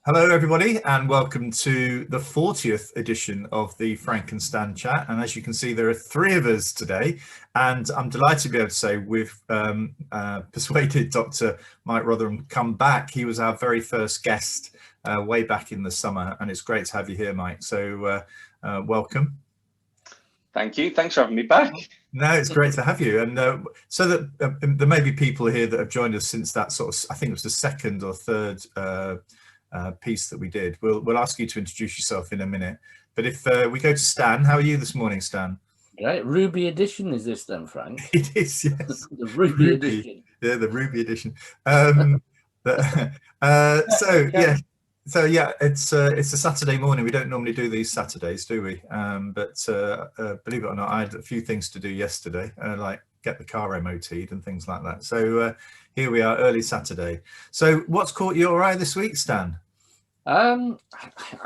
Hello everybody and welcome to the 40th edition of the Frank and Stan chat, and as you can see there are three of us today, and I'm delighted to be able to say we've persuaded Dr Mike Rotheram to come back. He was our very first guest way back in the summer, and it's great to have you here, Mike, so welcome. Thank you. Thanks for having me back. No, it's great to have you. And so that there may be people here that have joined us since that sort of, I think it was the second or third piece that we did. We'll ask you to introduce yourself in a minute. But if we go to Stan, how are you this morning, Stan? Right, Ruby edition is this then, Frank? It is, yes. The Ruby edition. Yeah, the Ruby edition. So yeah, it's a Saturday morning. We don't normally do these Saturdays, do we? But believe it or not, I had a few things to do yesterday, like get the car MOT'd and things like that. So here we are, early Saturday. So what's caught your eye this week, Stan? I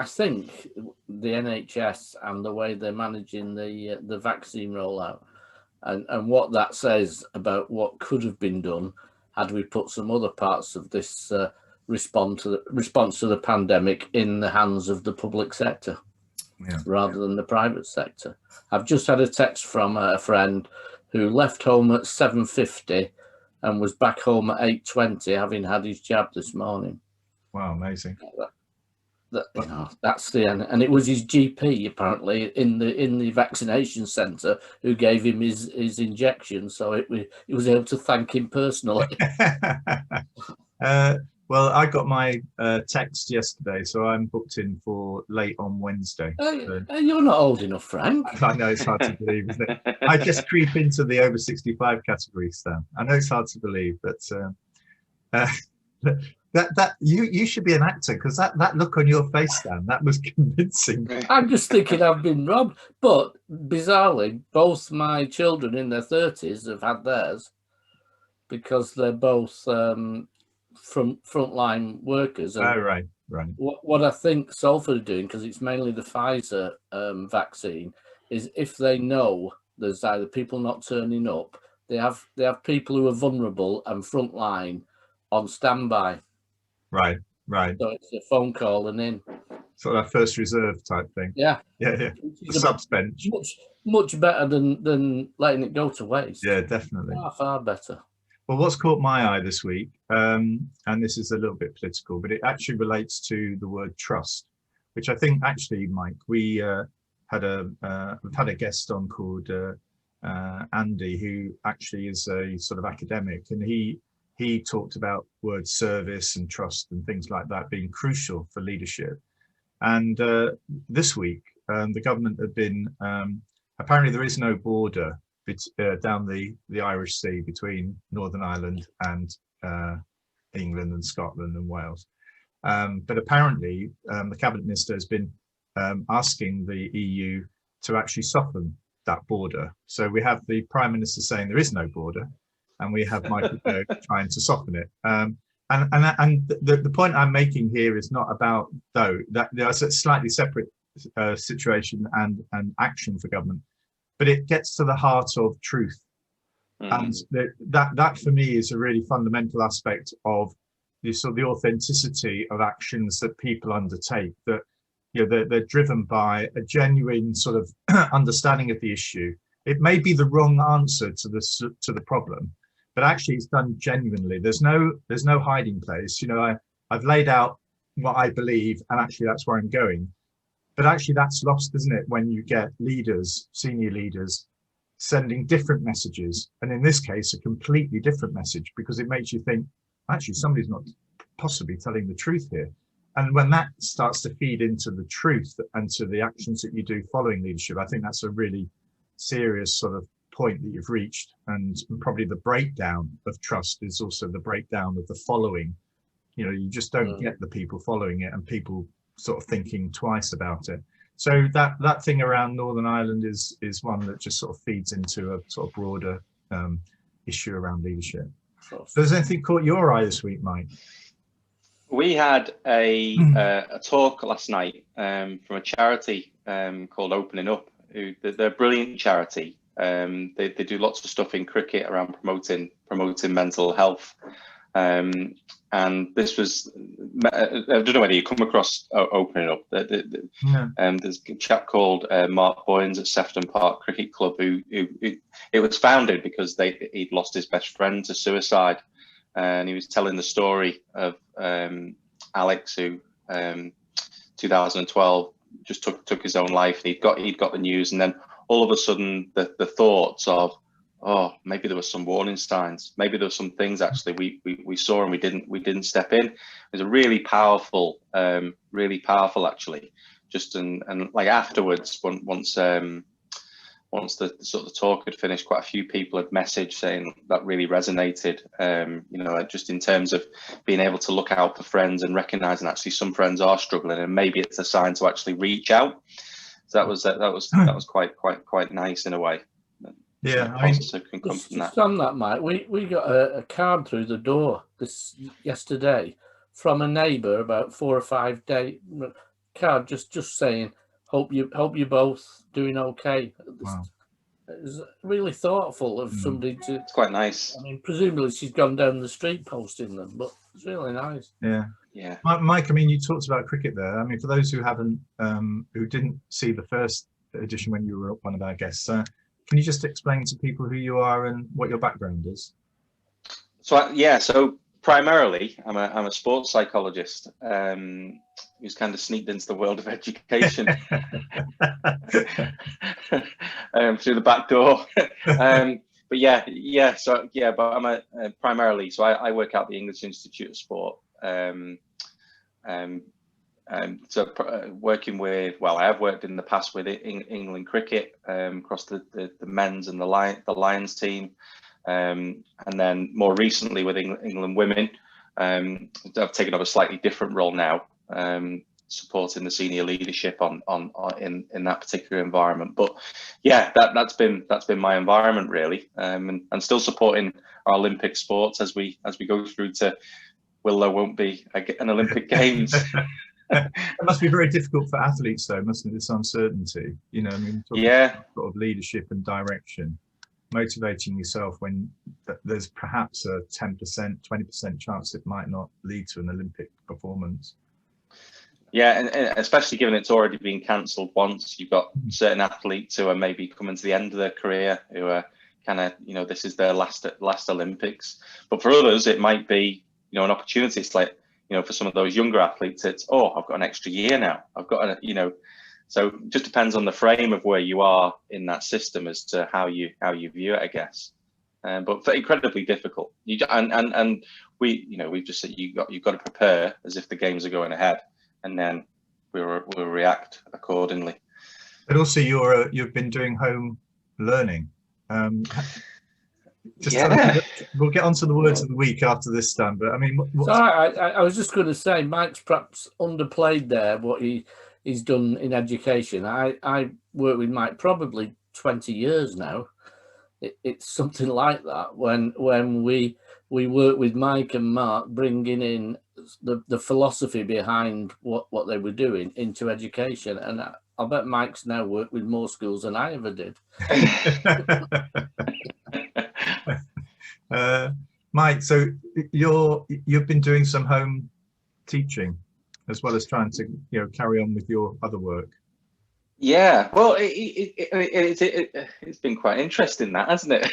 think the NHS and the way they're managing the vaccine rollout, and what that says about what could have been done had we put some other parts of this response to the pandemic in the hands of the public sector, rather than the private sector. I've just had a text from a friend who left home at 7:50 and was back home at 8:20, having had his jab this morning. Wow, amazing. That's and it was his GP apparently in the vaccination centre who gave him his injection, so he was able to thank him personally. Well, I got my text yesterday, so I'm booked in for late on Wednesday. You're not old enough, Frank. I know, it's hard to believe, isn't it? I just creep into the over 65 category, Stan. I know it's hard to believe, but you should be an actor, because that look on your face, Stan, that was convincing. I'm just thinking I've been robbed, but bizarrely, both my children in their 30s have had theirs, because they're both from frontline workers. And right. What I think Salford are doing, because it's mainly the Pfizer vaccine, is if they know there's either people not turning up, they have people who are vulnerable and frontline on standby. Right. So it's a phone call and in. Sort of a first reserve type thing. Yeah. The subs bench. Much better than letting it go to waste. Yeah, definitely. Far better. Well, what's caught my eye this week, and this is a little bit political, but it actually relates to the word trust, which I think actually, Mike, we we've had a guest on called Andy, who actually is a sort of academic, and he talked about word service and trust and things like that being crucial for leadership. And this week, the government have been, apparently there is no border down the Irish Sea between Northern Ireland and England and Scotland and Wales. But apparently the cabinet minister has been asking the EU to actually soften that border. So we have the Prime Minister saying there is no border, and we have Michael Gove trying to soften it. And the point I'm making here is not about, though, that there's a slightly separate situation and action for government, but it gets to the heart of truth. And that for me is a really fundamental aspect of the sort of the authenticity of actions that people undertake, that they're driven by a genuine sort of understanding of the issue. It may be the wrong answer to the problem, but actually it's done genuinely. There's no hiding place. I've laid out what I believe, and actually that's where I'm going. But actually that's lost, isn't it, when you get leaders, senior leaders, sending different messages, and in this case a completely different message, because it makes you think actually somebody's not possibly telling the truth here. And when that starts to feed into the truth and to the actions that you do following leadership, I think that's a really serious sort of point that you've reached. And probably the breakdown of trust is also the breakdown of the following. You just don't get the people following it and people sort of thinking twice about it. So that thing around Northern Ireland is one that just sort of feeds into a sort of broader issue around leadership. So has anything caught your eye this week, Mike? We had a talk last night from a charity called Opening Up. They're a brilliant charity. They do lots of stuff in cricket around promoting mental health. And and this was, I don't know whether you come across Opening Up. There's a chap called Mark Boyens at Sefton Park Cricket Club who it was founded because he'd lost his best friend to suicide, and he was telling the story of Alex, who 2012 just took his own life. And he'd got the news, and then all of a sudden the thoughts of, oh, maybe there were some warning signs. Maybe there were some things actually we saw and we didn't step in. It was a really powerful actually. Just and like afterwards, once the sort of talk had finished, quite a few people had messaged saying that really resonated. Just in terms of being able to look out for friends and recognizing actually some friends are struggling, and maybe it's a sign to actually reach out. So that was quite nice in a way. Yeah, I mean, just on that, Mike, we got a card through the door yesterday from a neighbour, about 4 or 5 day card, just saying, hope you both doing okay. Wow. It's really thoughtful of somebody to. It's quite nice. I mean, presumably she's gone down the street posting them, but it's really nice. Yeah. Yeah. Mike, I mean, you talked about cricket there. I mean, for those who haven't, who didn't see the first edition when you were one of our guests, can you just explain to people who you are and what your background is? So primarily, I'm a sports psychologist who's kind of sneaked into the world of education through the back door. But I'm primarily. So I work out the English Institute of Sport. Working with, I have worked in the past with England cricket across the men's and the Lions team, and then more recently with England women. I've taken up a slightly different role now, supporting the senior leadership in that particular environment. But yeah, that's been my environment really, and still supporting our Olympic sports as we go through to there won't be an Olympic Games. It must be very difficult for athletes, though, mustn't it? This uncertainty, I mean, sort of leadership and direction, motivating yourself when there's perhaps a 10%, 20% chance it might not lead to an Olympic performance. Yeah, and especially given it's already been cancelled once. You've got certain athletes who are maybe coming to the end of their career, who are kind of, this is their last Olympics. But for others, it might be, an opportunity. It's like, for some of those younger athletes, it's, I've got an extra year now. I've got so it just depends on the frame of where you are in that system as to how you view it, I guess. But incredibly difficult. We've just said you've got to prepare as if the games are going ahead, and then we'll react accordingly. But also, you've been doing home learning. We'll get onto the words of the week after this, Stan. But I mean, I was just going to say, Mike's perhaps underplayed there what he's done in education. I worked with Mike probably 20 years now. It's something like that. When we worked with Mike and Mark, bringing in the philosophy behind what they were doing into education, and I bet Mike's now worked with more schools than I ever did. Mike, so you've been doing some home teaching as well as trying to carry on with your other work. Yeah, well, it's been quite interesting, that, hasn't it?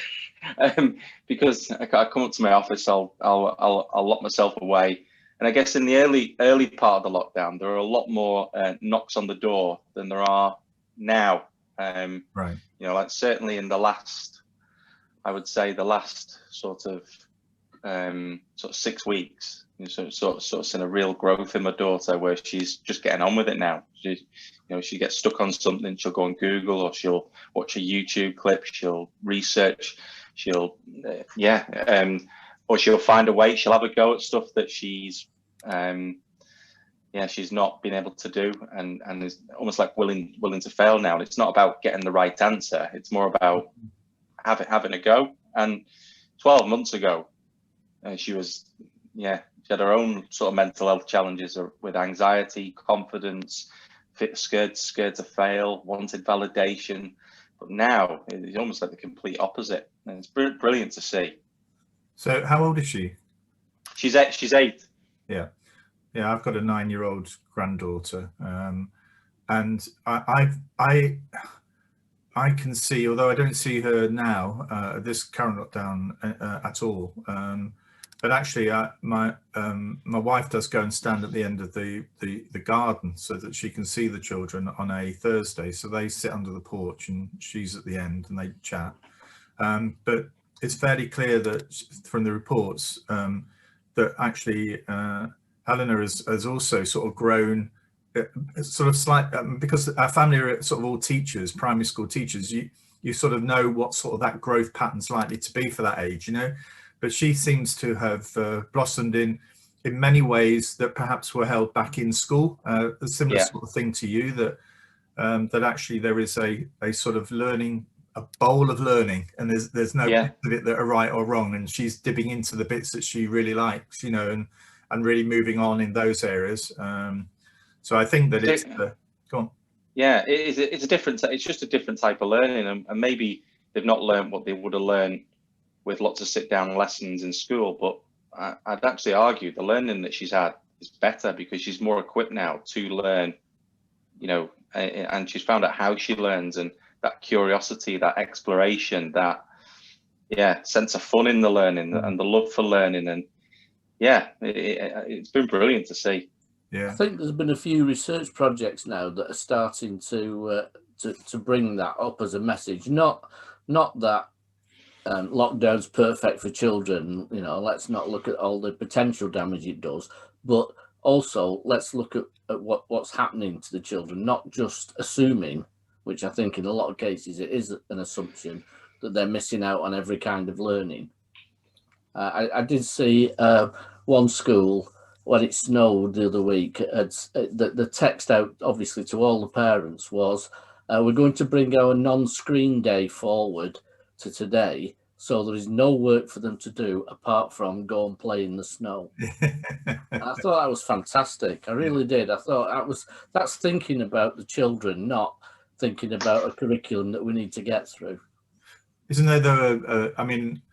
Because I come up to my office, I'll lock myself away, and I guess in the early part of the lockdown, there are a lot more knocks on the door than there are now. Right. Like certainly in the last, I would say the last sort of 6 weeks, sort of seen a real growth in my daughter where she's just getting on with it now. She gets stuck on something, she'll go on Google, or she'll watch a YouTube clip, she'll research, or she'll find a way, she'll have a go at stuff that she's not been able to do, and is almost like willing to fail now. And it's not about getting the right answer, it's more about having a go. And 12 months ago, she had her own sort of mental health challenges with anxiety, confidence, scared to fail, wanted validation. But now it's almost like the complete opposite, and it's brilliant to see. So how old is she? She's 8. Yeah. Yeah, I've got a 9-year-old granddaughter, and I can see, although I don't see her now, this current lockdown at all. But actually, my wife does go and stand at the end of the garden so that she can see the children on a Thursday. So they sit under the porch and she's at the end and they chat. But it's fairly clear that from the reports that actually Helena has also sort of grown sort of slight, because our family are sort of all teachers, primary school teachers. You sort of know what sort of that growth pattern's likely to be for that age, you know. But she seems to have blossomed in many ways that perhaps were held back in school. A similar sort of thing to you, that that actually there is a sort of learning, a bowl of learning, and there's no bits of it that are right or wrong, and she's dipping into the bits that she really likes, you know, and really moving on in those areas. So I think that it's go on. Yeah, it's a different. It's just a different type of learning, and maybe they've not learned what they would have learned with lots of sit-down lessons in school. But I'd actually argue the learning that she's had is better because she's more equipped now to learn, you know, and she's found out how she learns, and that curiosity, that exploration, that sense of fun in the learning and the love for learning, and it's been brilliant to see. Yeah, I think there's been a few research projects now that are starting to bring that up as a message. Not that lockdown's perfect for children. You know, let's not look at all the potential damage it does, but also let's look at what's happening to the children. Not just assuming, which I think in a lot of cases it is an assumption, that they're missing out on every kind of learning. I did see one school, when it snowed the other week, the text out, obviously, to all the parents was, we're going to bring our non-screen day forward to today, so there is no work for them to do apart from go and play in the snow. I thought that was fantastic. I really did. I thought that's thinking about the children, not thinking about a curriculum that we need to get through. Isn't there, though, I mean,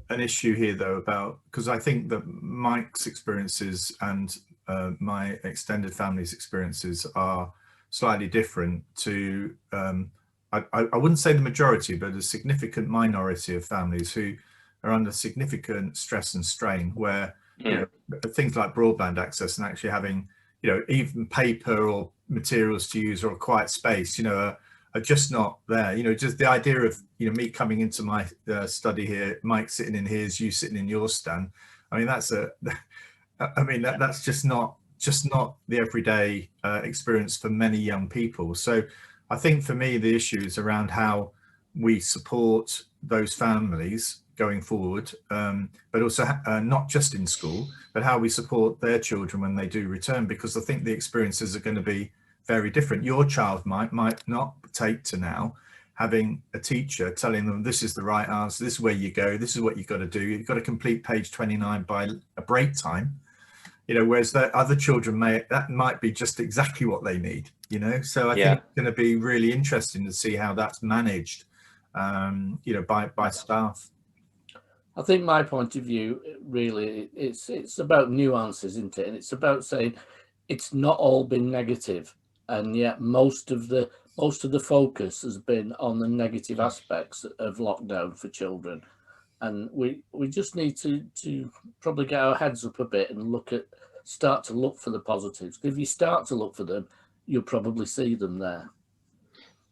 an issue here though about, because I think that Mike's experiences and my extended family's experiences are slightly different to I wouldn't say the majority, but a significant minority of families who are under significant stress and strain, where you know, things like broadband access and actually having, you know, even paper or materials to use or a quiet space, you know, are just not there. You know, just the idea of, you know, me coming into my study here, Mike sitting in his, you sitting in your stand. I mean, that's that's just not the everyday experience for many young people. So I think for me, the issue is around how we support those families going forward, but also not just in school, but how we support their children when they do return, because I think the experiences are going to be very different. Your child might not take to now having a teacher telling them this is the right answer, this is where you go, this is what you've got to do, you've got to complete page 29 by a break time, you know, whereas the other children that might be just exactly what they need, you know. So I think it's going to be really interesting to see how that's managed, you know, by staff. I think my point of view, really, it's about nuances, isn't it? And it's about saying it's not all been negative, and yet most of the focus has been on the negative aspects of lockdown for children, and we just need to probably get our heads up a bit and start to look for the positives. If you start to look for them, you'll probably see them there.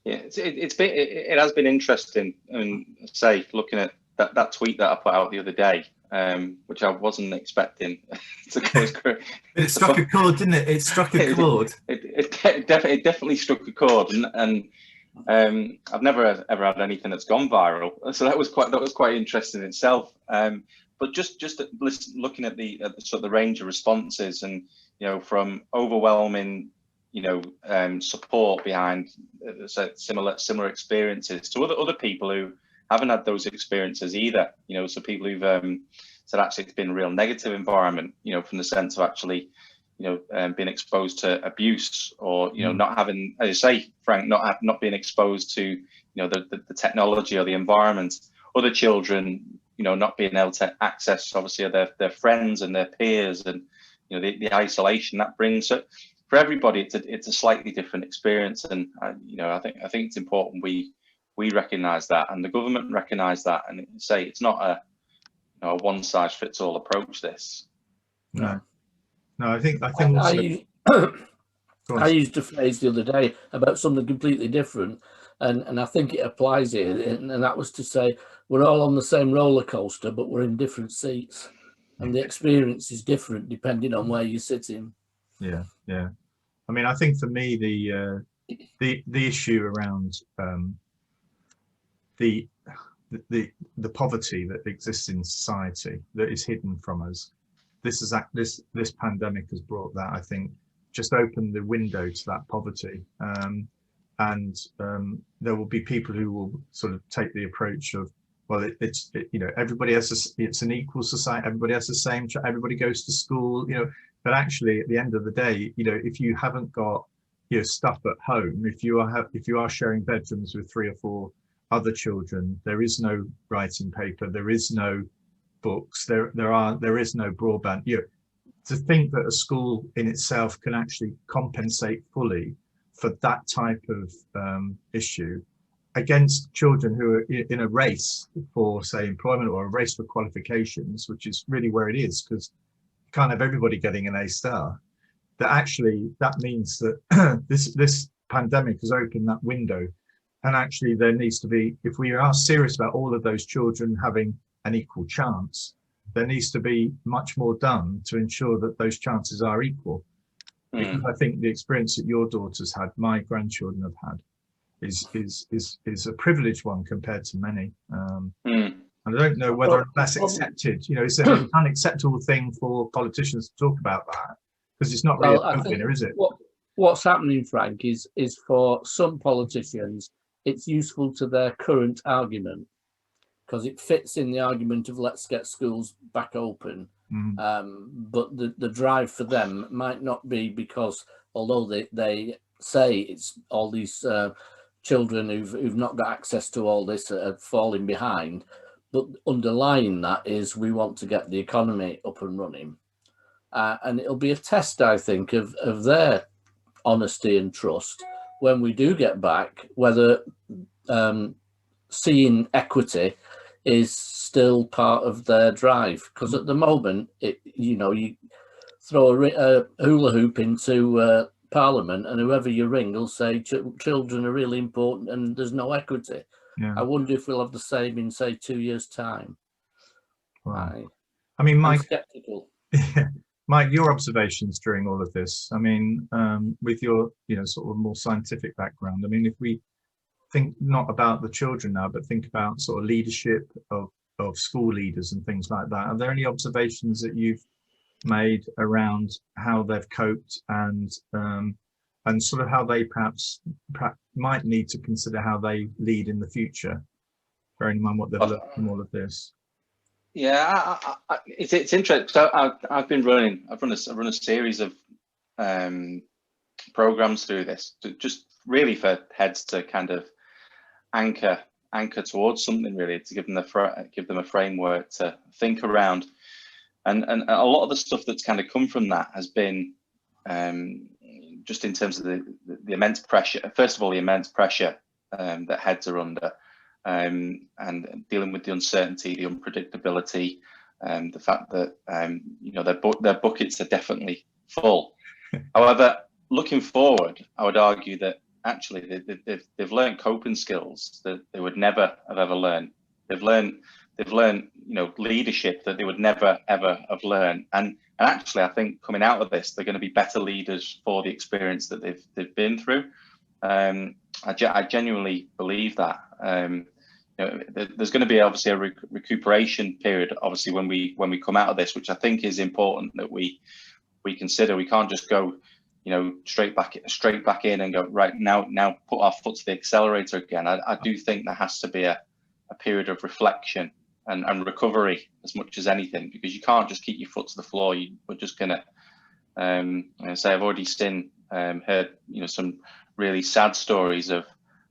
Yeah, it has been interesting, and say looking at that tweet that I put out the other day, which I wasn't expecting to go as quick. It struck a chord, didn't it? It struck a chord. It definitely struck a chord, and I've never ever had anything that's gone viral, so that was quite interesting in itself. But just looking at the sort of the range of responses, and you know, from overwhelming, you know, support behind similar experiences to other people who haven't had those experiences either, you know, so people who've said actually it's been a real negative environment, you know, from the sense of actually, you know, being exposed to abuse, or, you know, not having, as you say, Frank, not being exposed to, you know, the technology or the environment. Other children, you know, not being able to access obviously their friends and their peers, and the isolation that brings. So for everybody, it's a slightly different experience, and I think it's important we recognise that, and the government recognise that, and say it's not a one size fits all approach. This. No, I think also. I used a phrase the other day about something completely different, and I think it applies here, and that was to say we're all on the same roller coaster, but we're in different seats, and the experience is different depending on where you're sitting. Yeah. I mean, I think for me, the issue around the poverty that exists in society that is hidden from us, this pandemic has brought that, I think, just opened the window to that poverty, and there will be people who will sort of take the approach of, well, everybody has it's an equal society, everybody has the same, everybody goes to school, but actually at the end of the day, if you haven't got stuff at home, if you are sharing bedrooms with 3 or 4 other children, there is no writing paper, there is no books, there is no broadband. To think that a school in itself can actually compensate fully for that type of issue against children who are in a race for, say, employment, or a race for qualifications, which is really where it is, because you can't have everybody getting an A star. That means that this pandemic has opened that window, and actually there needs to be, if we are serious about all of those children having an equal chance, there needs to be much more done to ensure that those chances are equal. Because I think the experience that your daughter's had, my grandchildren have had, is a privileged one compared to many. And I don't know whether that's accepted. Is there an unacceptable thing for politicians to talk about that? Because it's not really a winner, is it? What's happening, Frank, is for some politicians, it's useful to their current argument, because it fits in the argument of let's get schools back open. But the drive for them might not be, because although they say it's all these children who've not got access to all this are falling behind, but underlying that is we want to get the economy up and running. And it'll be a test, I think, of their honesty and trust when we do get back, whether seeing equity is still part of their drive. Because at the moment, you throw a hula hoop into Parliament, and whoever you ring will say children are really important and there's no equity. Yeah. I wonder if we'll have the same in, say, 2 years' time. Wow. I mean, Mike, I'm skeptical. Mike, your observations during all of this, I mean, with your sort of more scientific background, I mean, if we think not about the children now, but think about sort of leadership of school leaders and things like that, are there any observations that you've made around how they've coped, and sort of how they perhaps might need to consider how they lead in the future, bearing in mind what they've learned from all of this? Yeah, it's interesting. So I've run a series of programs through this, just really for heads to kind of anchor towards something, really, to give them a framework to think around. And a lot of the stuff that's kind of come from that has been just in terms of the immense pressure. First of all, the immense pressure that heads are under, and dealing with the uncertainty, the unpredictability, the fact that their buckets are definitely full. However, looking forward, I would argue that actually they've learned coping skills that they would never have ever learned. They've learned leadership that they would never ever have learned. And actually, I think coming out of this, they're going to be better leaders for the experience that they've been through. I genuinely believe that. There's going to be obviously a recuperation period, obviously, when we come out of this, which I think is important that we consider. We can't just go, straight back in and go right now put our foot to the accelerator again. I do think there has to be a period of reflection and recovery as much as anything, because you can't just keep your foot to the floor. We're just going to say I've already heard some really sad stories of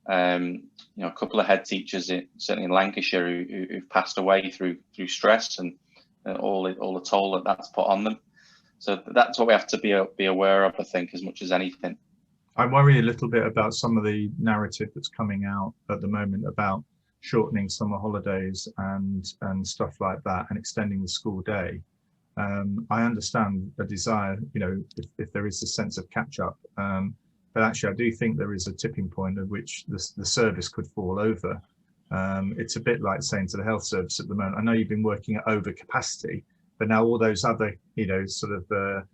a couple of head teachers, certainly in Lancashire, who've passed away through stress and all the toll that's put on them. So that's what we have to be aware of, I think, as much as anything. I worry a little bit about some of the narrative that's coming out at the moment about shortening summer holidays and stuff like that, and extending the school day. I understand the desire, you know, if there is a sense of catch up, but actually I do think there is a tipping point at which the service could fall over. It's a bit like saying to the health service at the moment, I know you've been working at over capacity, but now all those other, you know, sort of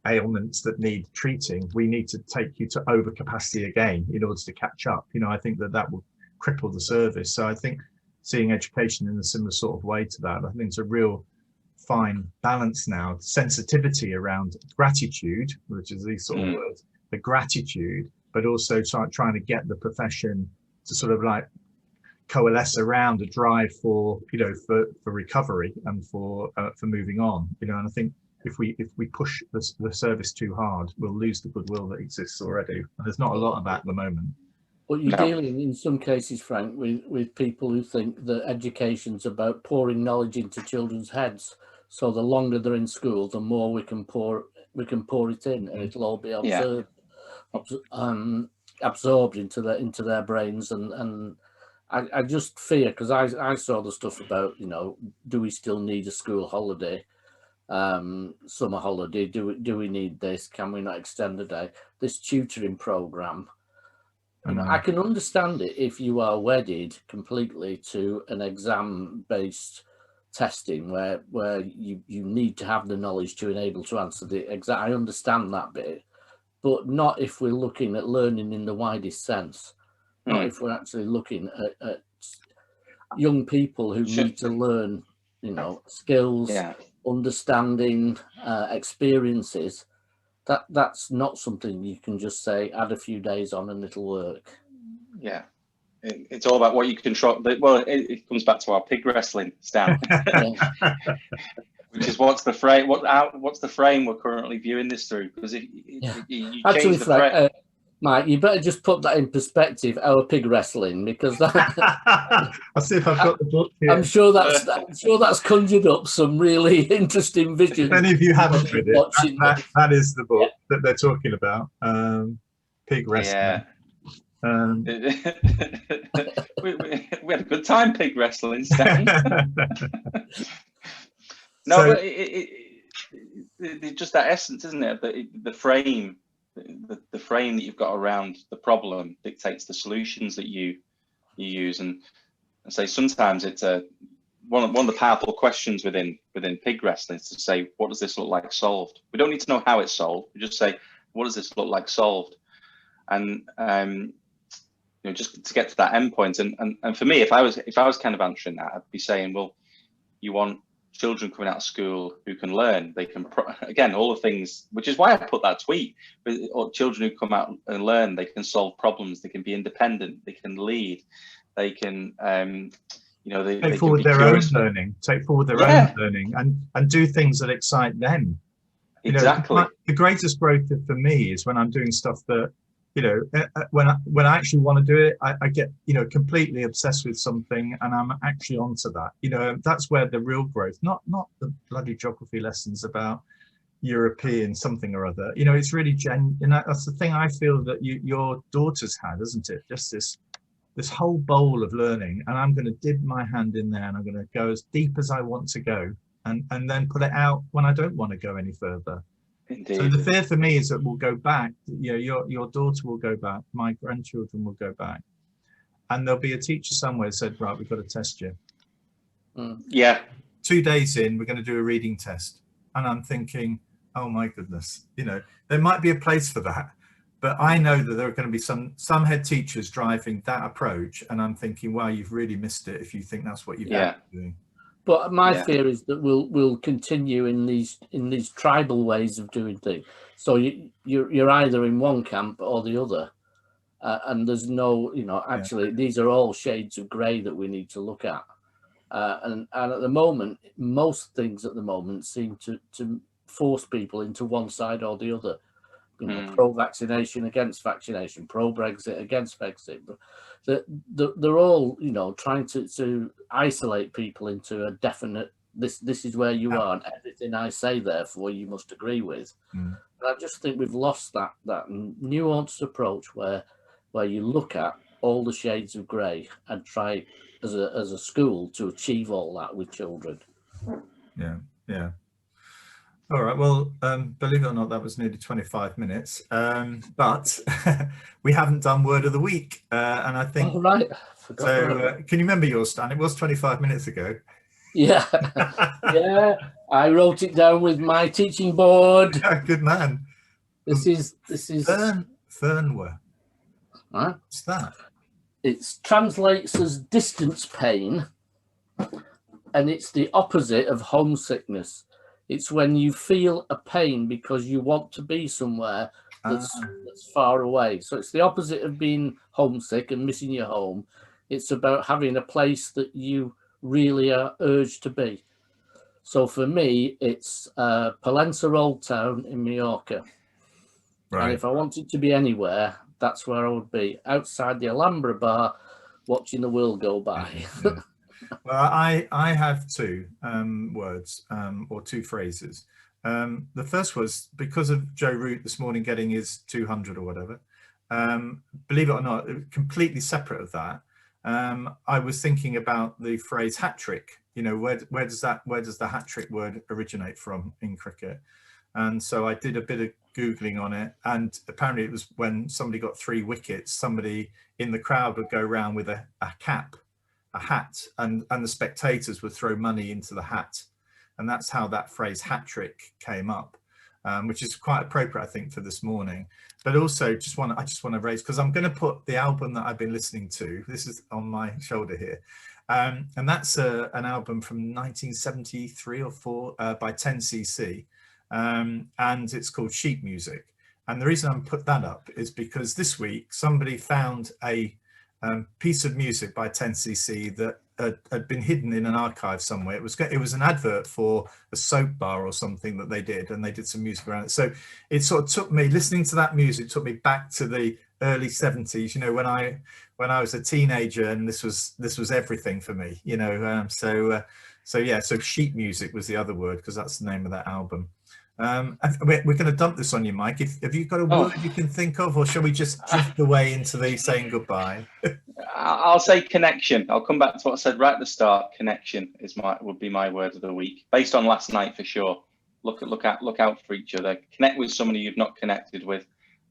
ailments that need treating, we need to take you to over capacity again in order to catch up. You know, I think that will cripple the service. So I think seeing education in a similar sort of way to that, I think it's a real fine balance now, sensitivity around gratitude, which is these sort of words, the gratitude, but also trying to get the profession to sort of like coalesce around a drive for, you know, for recovery and for moving on, you know. And I think if we push the service too hard, we'll lose the goodwill that exists already. And there's not a lot of that at the moment. But you're dealing in some cases, Frank, with people who think that education's about pouring knowledge into children's heads. So the longer they're in school, the more we can pour it in, and it'll all be absorbed into their brains. And I just fear, because I saw the stuff about, you know, do we still need a school holiday, summer holiday? Do we need this? Can we not extend a day? This tutoring program. You know, I can understand it if you are wedded completely to an exam-based testing where you need to have the knowledge to enable to answer the exam. I understand that bit, but not if we're looking at learning in the widest sense. Not if we're actually looking at young people who need to learn, you know, skills, understanding, experiences. That's not something you can just say, add a few days on and it'll work. Yeah. It's all about what you control. Well, it comes back to our pig wrestling, Stan, which is what's the frame we're currently viewing this through. Because if you actually, change the frame, Mike, you better just put that in perspective, our pig wrestling, because that I'll see if I've got the book here. I'm sure that's conjured up some really interesting visions. If any of you haven't read it, that is the book that they're talking about. Pig wrestling. We had a good time pig wrestling, Stan. No, so, but it's just that essence, isn't it? The frame. The frame that you've got around the problem dictates the solutions that you use, and say sometimes it's one of the powerful questions within pig wrestling is to say, what does this look like solved? We don't need to know how it's solved. We just say, what does this look like solved? And you know, just to get to that end point. And for me, if I was kind of answering that, I'd be saying, well, you want children coming out of school who can learn, they can, again, all the things, which is why I put that tweet, children who come out and learn, they can solve problems, they can be independent, they can lead, they can, you know, they take forward their own learning, and do things that excite them. Exactly. You know, the greatest growth for me is when I'm doing stuff that, you know, when I actually want to do it, I get, you know, completely obsessed with something and I'm actually onto that. You know, that's where the real growth, not the bloody geography lessons about European something or other. You know, it's really and that's the thing I feel that your daughter's had, isn't it? Just this whole bowl of learning, and I'm going to dip my hand in there and I'm going to go as deep as I want to go, and then put it out when I don't want to go any further. Indeed. So the fear for me is that we'll go back, you know, your daughter will go back, my grandchildren will go back, and there'll be a teacher somewhere said, right, we've got to test you. Yeah. 2 days in, we're going to do a reading test. And I'm thinking, oh my goodness, you know, there might be a place for that. But I know that there are going to be some head teachers driving that approach. And I'm thinking, wow, you've really missed it if you think that's what you've been doing. But my fear is that we'll continue in these tribal ways of doing things. So you're either in one camp or the other, and there's no, you know, actually these are all shades of grey that we need to look at. And at the moment, most things at the moment seem to force people into one side or the other. You know, pro-vaccination against vaccination, pro-Brexit against Brexit. They're all, you know, trying to isolate people into a definite this is where you are, and everything I say, therefore, you must agree with. Mm. And I just think we've lost that nuanced approach where you look at all the shades of grey and try as a school to achieve all that with children. Yeah. All right, well, believe it or not, that was nearly 25 minutes, but we haven't done word of the week, and I think... Oh, right. So can you remember yours, Stan? It was 25 minutes ago. Yeah. Yeah, I wrote it down with my teaching board. Yeah, good man. This is Fernweh. Huh? What's that? It translates as distance pain, and it's the opposite of homesickness. It's when you feel a pain because you want to be somewhere that's far away. So it's the opposite of being homesick and missing your home. It's about having a place that you really are urged to be. So for me, it's Palenza Old Town in Mallorca. Right. And if I wanted to be anywhere, that's where I would be, outside the Alhambra bar, watching the world go by. Yeah. Well, I have two words or two phrases. The first was because of Joe Root this morning getting his 200 or whatever. Believe it or not, completely separate of that. I was thinking about the phrase hat trick. You know, where does the hat trick word originate from in cricket? And so I did a bit of Googling on it, and apparently it was when somebody got 3 wickets, somebody in the crowd would go around with a cap, a hat, and the spectators would throw money into the hat, and that's how that phrase hat trick came up, which is quite appropriate, I think, for this morning. But also I just want to raise, because I'm going to put the album that I've been listening to, this is on my shoulder here, and that's an album from 1973 or 4 by 10cc, and it's called Sheet Music. And the reason I put that up is because this week somebody found a piece of music by 10cc that had been hidden in an archive somewhere. It was an advert for a soap bar or something that they did, and they did some music around it. So it sort of took me, listening to that music took me back to the early 70s, you know, when I was a teenager, and this was everything for me, you know. So yeah, so sheet music was the other word, because that's the name of that album. We're going to dump this on you, Mike. Have you got a word you can think of, or shall we just drift away into the saying goodbye? I'll say connection. I'll come back to what I said right at the start. Connection would be my word of the week, based on last night for sure. Look out for each other. Connect with somebody you've not connected with,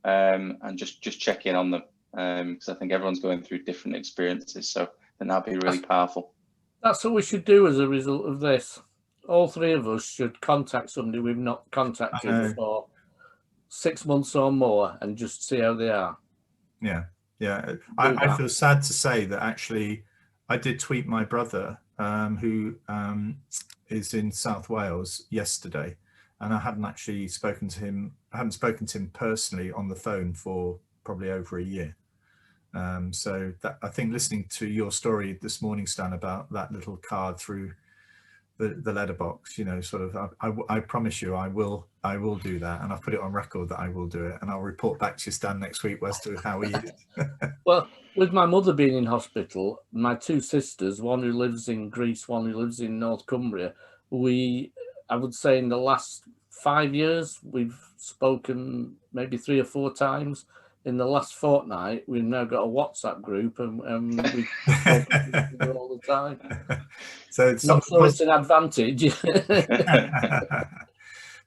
and just check in on them, because I think everyone's going through different experiences. So then that'll be really powerful. That's what we should do as a result of this. All 3 of us should contact somebody we've not contacted for 6 months or more, and just see how they are. Yeah. I feel sad to say that actually I did tweet my brother, who is in South Wales, yesterday, and I hadn't actually spoken to him. I haven't spoken to him personally on the phone for probably over a year. So that, I think, listening to your story this morning, Stan, about that little card through the letterbox, you know, sort of, I promise you I will do that, and I've put it on record that I will do it, and I'll report back to you, Stan, next week as to how he is. Well, with my mother being in hospital, my 2 sisters, one who lives in Greece, one who lives in North Cumbria, I would say in the last 5 years we've spoken maybe 3 or 4 times. In the last fortnight, we've now got a WhatsApp group, and we talk all the time. So it's an advantage.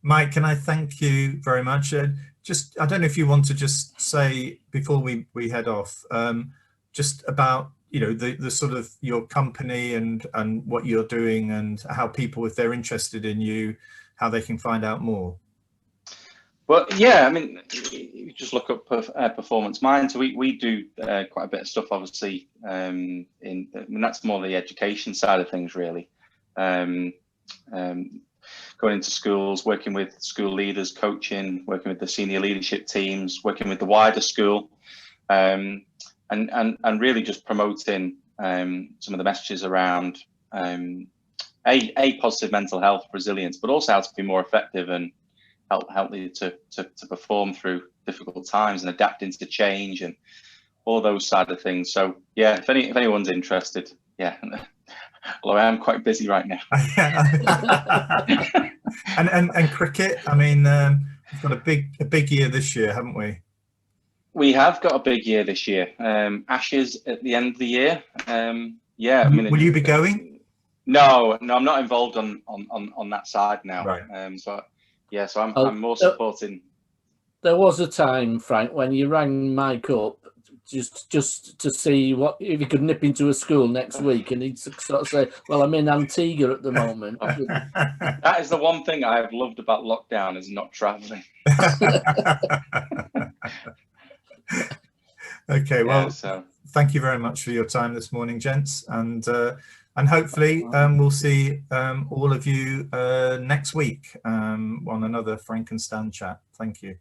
Mike, can I thank you very much? Just, I don't know if you want to just say before we head off, just about, you know, the sort of your company and what you're doing, and how people, if they're interested in you, how they can find out more. Well, yeah, I mean, you just look up Performance Mind. So we do quite a bit of stuff, obviously. I mean, that's more the education side of things, really. Going into schools, working with school leaders, coaching, working with the senior leadership teams, working with the wider school, and really just promoting some of the messages around a positive mental health, resilience, but also how to be more effective and help you to perform through difficult times and adapting to change and all those side of things. So yeah, if anyone's interested, yeah, Although I am quite busy right now. and cricket. I mean, we've got a big year this year, haven't we? We have got a big year this year. Ashes at the end of the year. Yeah. I mean, will you be going? No, I'm not involved on that side now. Right. So I'm more supporting. There was a time, Frank, when you rang Mike up just to see if he could nip into a school next week, and he'd sort of say, "Well, I'm in Antigua at the moment." That is the one thing I've loved about lockdown, is not traveling. Okay, well, thank you very much for your time this morning, gents, and hopefully we'll see all of you next week on another Frank and Stan chat. Thank you.